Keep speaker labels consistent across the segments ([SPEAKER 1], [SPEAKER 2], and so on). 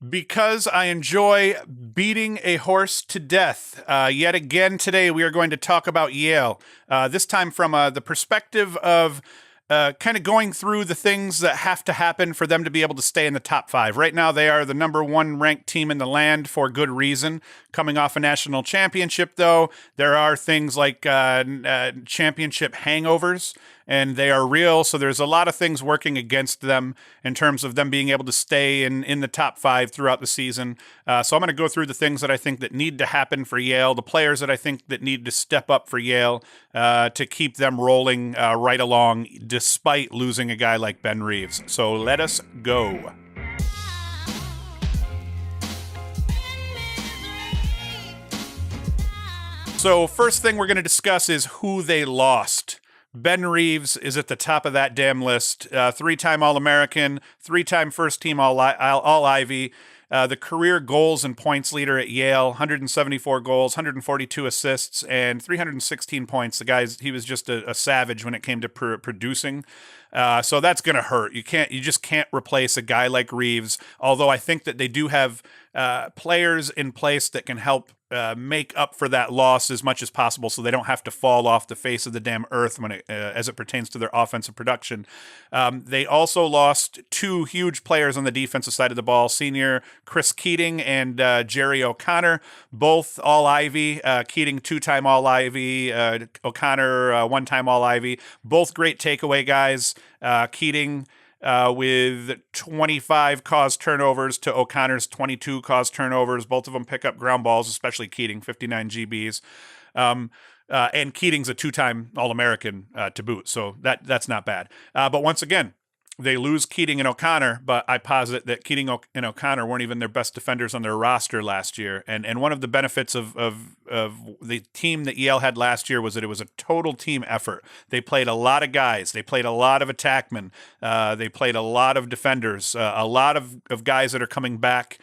[SPEAKER 1] Because I enjoy beating a horse to death. Yet again today, we are going to talk about Yale. This time from the perspective of kind of going through the things that have to happen for them to be able to stay in the top five. Right now, they are the number one ranked team in the land for good reason. Coming off a national championship, though, there are things like championship hangovers, and they are real. So there's a lot of things working against them in terms of them being able to stay in the top five throughout the season. So I'm going to go through the things that I think that need to happen for Yale, the players that I think that need to step up for Yale to keep them rolling right along, despite losing a guy like Ben Reeves. So let us go. So first thing we're going to discuss is who they lost. Ben Reeves is at the top of that damn list. Three-time All-American, three-time first-team All-Ivy, the career goals and points leader at Yale, 174 goals, 142 assists, and 316 points. He was just a savage when it came to producing. So that's going to hurt. You just can't replace a guy like Reeves, although I think that they do have players in place that can help make up for that loss as much as possible, so they don't have to fall off the face of the damn earth as it pertains to their offensive production. They also lost two huge players on the defensive side of the ball, senior Chris Keating and Jerry O'Connor, both All-Ivy. Keating, two-time All-Ivy, O'Connor, one-time All-Ivy. Both great takeaway guys. Keating with 25 caused turnovers to O'Connor's 22 caused turnovers. Both of them pick up ground balls, especially Keating, 59 GBs. And Keating's a two-time All-American to boot, so that's not bad. But once again, they lose Keating and O'Connor, but I posit that Keating and O'Connor weren't even their best defenders on their roster last year. And one of the benefits of the team that Yale had last year was that it was a total team effort. They played a lot of guys. They played a lot of attackmen. They played a lot of defenders. A lot of guys that are coming back,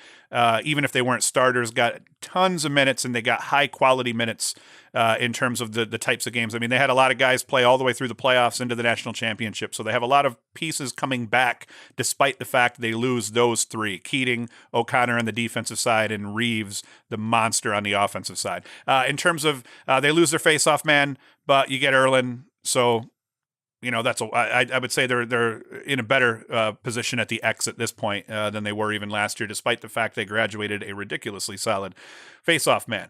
[SPEAKER 1] even if they weren't starters, got tons of minutes, and they got high-quality minutes in terms of the types of games. I mean, they had a lot of guys play all the way through the playoffs into the national championship, so they have a lot of pieces coming back despite the fact they lose those three, Keating, O'Connor on the defensive side, and Reeves, the monster on the offensive side. In terms of they lose their face-off man, but you get Erlin, so I would say they're in a better position at the X at this point than they were even last year, despite the fact they graduated a ridiculously solid face-off man.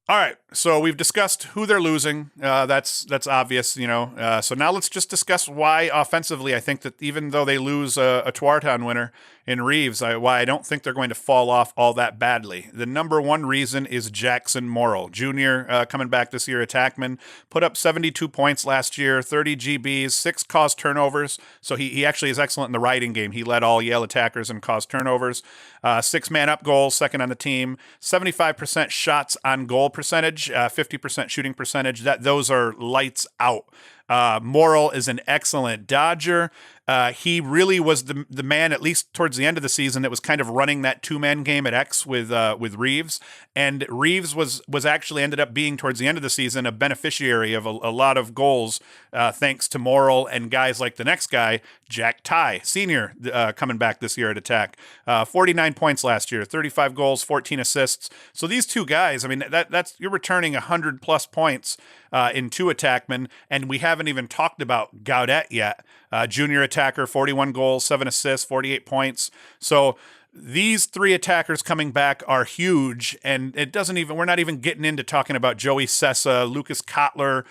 [SPEAKER 1] All right, so we've discussed who they're losing. That's obvious, So now let's just discuss why offensively I think that even though they lose a Tuarton winner in Reeves, why I don't think they're going to fall off all that badly. The number one reason is Jackson Morrill, junior, coming back this year, attackman, put up 72 points last year, 30 GBs, 6 caused turnovers. So he actually is excellent in the riding game. He led all Yale attackers in caused turnovers. 6 man-up goals, second on the team, 75% shots on goal percentage, 50% shooting percentage. Those are lights out. Morrill is an excellent dodger. He really was the man, at least towards the end of the season, that was kind of running that two-man game at X with Reeves. And Reeves was actually ended up being, towards the end of the season, a beneficiary of a lot of goals thanks to Morrill and guys like the next guy, Jack Tigh, senior, coming back this year at attack. 49 points last year, 35 goals, 14 assists. So these two guys, I mean, that's you're returning 100-plus points in two attackmen, and we haven't even talked about Gaudet yet. Junior attacker, 41 goals, 7 assists, 48 points. So these three attackers coming back are huge, and we're not even getting into talking about Joey Sessa, Lucas Kotler,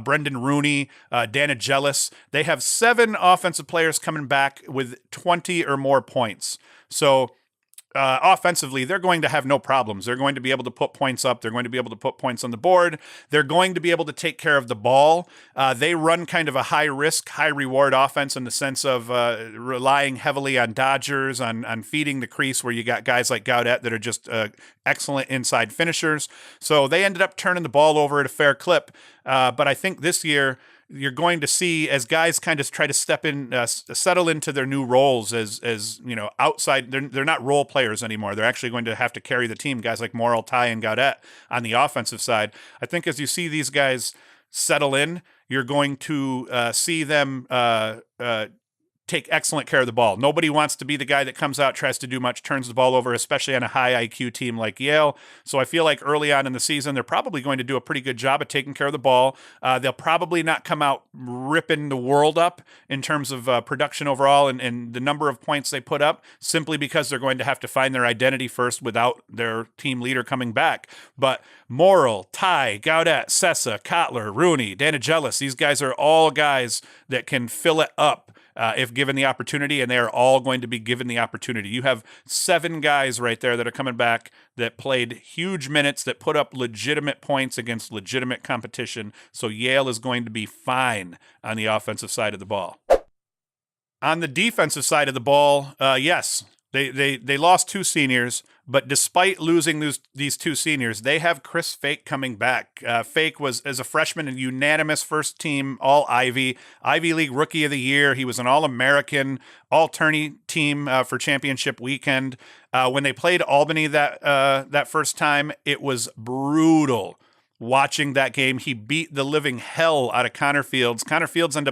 [SPEAKER 1] Brendan Rooney, Dana Jealous. They have 7 offensive players coming back with 20 or more points. So offensively, they're going to have no problems. They're going to be able to put points up. They're going to be able to put points on the board. They're going to be able to take care of the ball. They run kind of a high-risk, high-reward offense in the sense of relying heavily on dodgers, on feeding the crease, where you got guys like Gaudet that are just excellent inside finishers. So they ended up turning the ball over at a fair clip. But I think this year, you're going to see, as guys kind of try to step in, settle into their new roles as outside. They're not role players anymore. They're actually going to have to carry the team. Guys like Morrill, Tigh, and Gaudet on the offensive side. I think as you see these guys settle in, you're going to see them take excellent care of the ball. Nobody wants to be the guy that comes out, tries to do much, turns the ball over, especially on a high IQ team like Yale. So I feel like early on in the season, they're probably going to do a pretty good job of taking care of the ball. They'll probably not come out ripping the world up in terms of production overall and the number of points they put up, simply because they're going to have to find their identity first without their team leader coming back. But Morrill, Tigh, Gaudet, Sessa, Kotler, Rooney, Danigelis, these guys are all guys that can fill it up if given the opportunity, and they are all going to be given the opportunity. You have 7 guys right there that are coming back that played huge minutes, that put up legitimate points against legitimate competition. So Yale is going to be fine on the offensive side of the ball. On the defensive side of the ball, yes, they lost 2 seniors, but despite losing these 2 seniors, they have Chris Fake coming back. Fake was, as a freshman, a unanimous first team All-Ivy League Rookie of the Year. He was an All-American, All-Tourney team for championship weekend. When they played Albany that first time, it was brutal. Watching that game, he beat the living hell out of Connor Fields. Connor Fields ends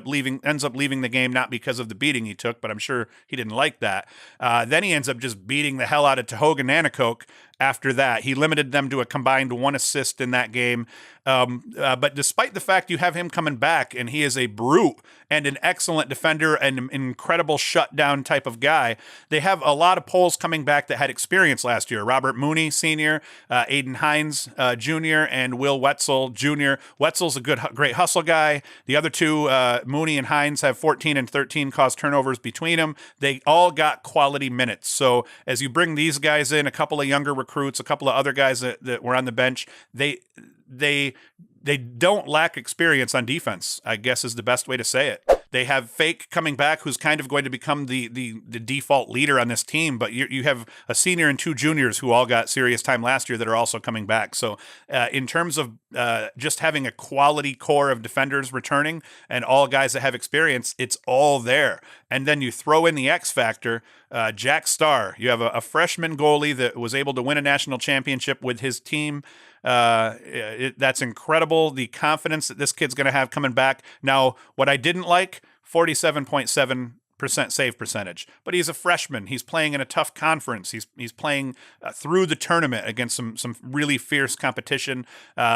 [SPEAKER 1] up leaving the game, not because of the beating he took, but I'm sure he didn't like that. Then he ends up just beating the hell out of Tahoga Nanacoke after that. He limited them to a combined 1 assist in that game. But despite the fact you have him coming back, and he is a brute and an excellent defender and an incredible shutdown type of guy, they have a lot of Poles coming back that had experience last year. Robert Mooney, senior, Aiden Hines, junior, and Will Wetzel, junior. Wetzel's a great hustle guy. The other 2, Mooney and Hines, have 14 and 13 caused turnovers between them. They all got quality minutes. So as you bring these guys in, a couple of younger recruits, a couple of other guys that were on the bench, they don't lack experience on defense, I guess is the best way to say it. They have Fake coming back, who's kind of going to become the default leader on this team, but you have a senior and 2 juniors who all got serious time last year that are also coming back. So in terms of just having a quality core of defenders returning and all guys that have experience, it's all there. And then you throw in the X factor, Jack Starr. You have a freshman goalie that was able to win a national championship with his team. That's incredible. The confidence that this kid's going to have coming back. Now, what I didn't like, 47.7% save percentage, but he's a freshman. He's playing in a tough conference. He's playing through the tournament against some really fierce competition.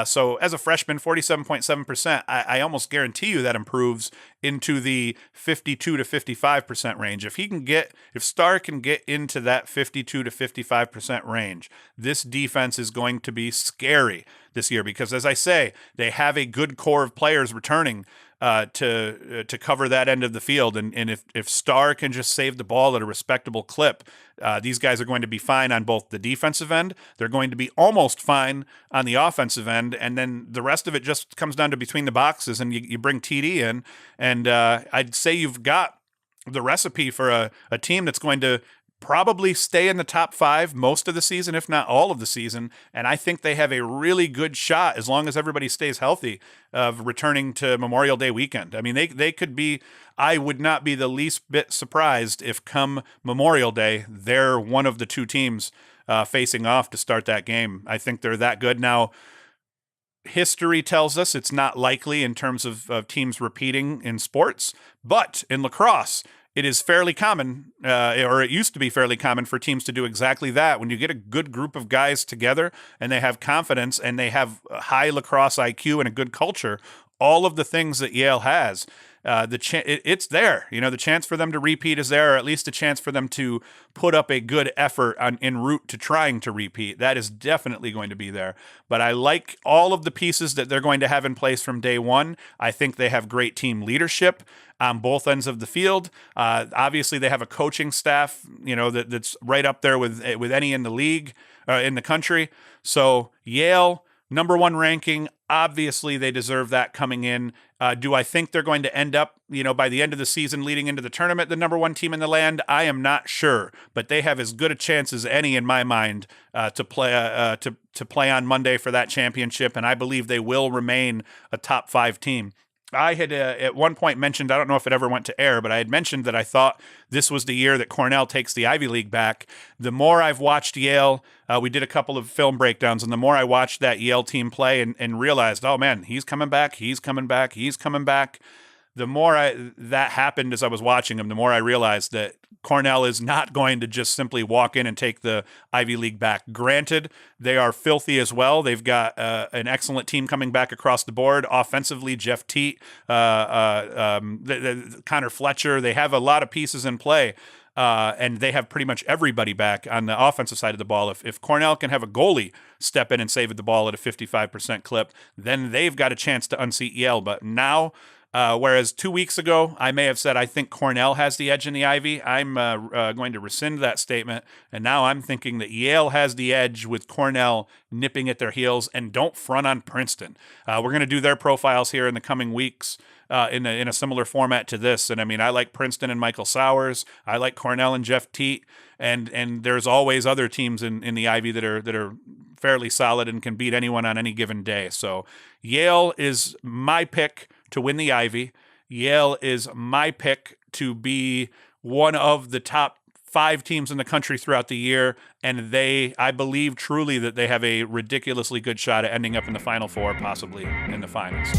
[SPEAKER 1] So as a freshman, 47.7%, I almost guarantee you that improves into the 52 to 55% range. If Starr can get into that 52 to 55% range, this defense is going to be scary this year, because as I say, they have a good core of players returning to cover that end of the field. And if Starr can just save the ball at a respectable clip, these guys are going to be fine on both the defensive end. They're going to be almost fine on the offensive end. And then the rest of it just comes down to between the boxes, and you bring TD in. And I'd say you've got the recipe for a team that's going to probably stay in the top 5 most of the season, if not all of the season. And I think they have a really good shot, as long as everybody stays healthy, of returning to Memorial Day weekend. I mean, they could be, I would not be the least bit surprised if come Memorial Day, they're one of the 2 teams facing off to start that game. I think they're that good. Now, history tells us it's not likely in terms of teams repeating in sports, but in lacrosse, it is fairly common, or it used to be fairly common, for teams to do exactly that. When you get a good group of guys together and they have confidence and they have a high lacrosse IQ and a good culture, all of the things that Yale has, it's there. The chance for them to repeat is there, or at least a chance for them to put up a good effort en route to trying to repeat. That is definitely going to be there. But I like all of the pieces that they're going to have in place from day one. I think they have great team leadership on both ends of the field. Obviously, they have a coaching staff, that's right up there with any in the league, in the country. So Yale, number 1 ranking. Obviously, they deserve that coming in. Do I think they're going to end up, by the end of the season leading into the tournament, the number 1 team in the land? I am not sure, but they have as good a chance as any in my mind to play on Monday for that championship, and I believe they will remain a top 5 team. I had at one point mentioned, I don't know if it ever went to air, but I had mentioned that I thought this was the year that Cornell takes the Ivy League back. The more I've watched Yale, we did a couple of film breakdowns, and the more I watched that Yale team play and realized, oh man, he's coming back. the more that happened as I was watching them, the more I realized that Cornell is not going to just simply walk in and take the Ivy League back. Granted, they are filthy as well. They've got an excellent team coming back across the board. Offensively, Jeff Teat, Connor Fletcher. They have a lot of pieces in play. And they have pretty much everybody back on the offensive side of the ball. If Cornell can have a goalie step in and save the ball at a 55% clip, then they've got a chance to unseat Yale. But now, whereas 2 weeks ago, I may have said I think Cornell has the edge in the Ivy, I'm going to rescind that statement. And now I'm thinking that Yale has the edge with Cornell nipping at their heels, and don't front on Princeton. We're going to do their profiles here in the coming weeks. In a similar format to this. And I mean, I like Princeton and Michael Sowers. I like Cornell and Jeff Teat. And there's always other teams in the Ivy that are fairly solid and can beat anyone on any given day. So Yale is my pick to win the Ivy. Yale is my pick to be one of the top 5 teams in the country throughout the year, and I believe truly that they have a ridiculously good shot at ending up in the Final Four, possibly in the finals.